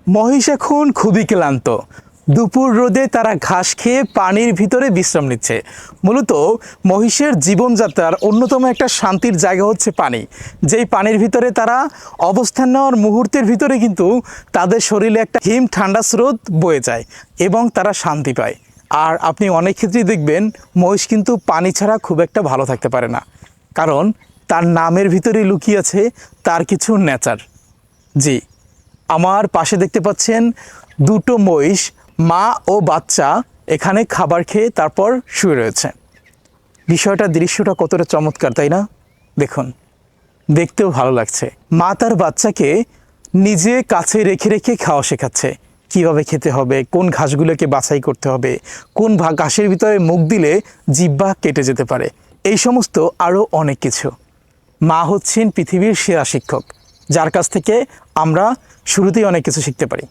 মহিষ এখন খুবই ক্লান্ত। দুপুর রোদে তারা ঘাস খেয়ে পানির ভিতরে বিশ্রাম নিচ্ছে। মূলত মহিষের জীবনযাত্রার অন্যতম একটা শান্তির জায়গা হচ্ছে পানি। যেই পানির ভিতরে তারা অবস্থান নেওয়ার মুহূর্তের ভিতরে কিন্তু তাদের শরীরে একটা হিম ঠান্ডা স্রোত বয়ে যায় এবং তারা শান্তি পায়। আর আপনি অনেক ক্ষেত্রেই দেখবেন মহিষ কিন্তু পানি ছাড়া খুব একটা ভালো থাকতে পারে না, কারণ তার নামের ভিতরেই লুকিয়ে আছে তার কিছু নেচার। জি, আমার পাশে দেখতে পাচ্ছেন দুটো মহিষ, মা ও বাচ্চা এখানে খাবার খেয়ে তারপর শুয়ে রয়েছে। দৃশ্যটা কতটা চমৎকার, তাই না? দেখুন, দেখতেও ভালো লাগছে। মা তার বাচ্চাকে নিজে কাছে রেখে রেখে খাওয়া শেখাচ্ছে, কিভাবে খেতে হবে, কোন ঘাসগুলোকে বাছাই করতে হবে, কোন ঘাসের ভিতরে মুখ দিলে জিহ্বা কেটে যেতে পারে, এই সমস্ত আরও অনেক কিছু। মা হচ্ছেন পৃথিবীর সেরা শিক্ষক, যার কাছ থেকে আমরা শুরুতেই অনেক কিছু শিখতে পারি।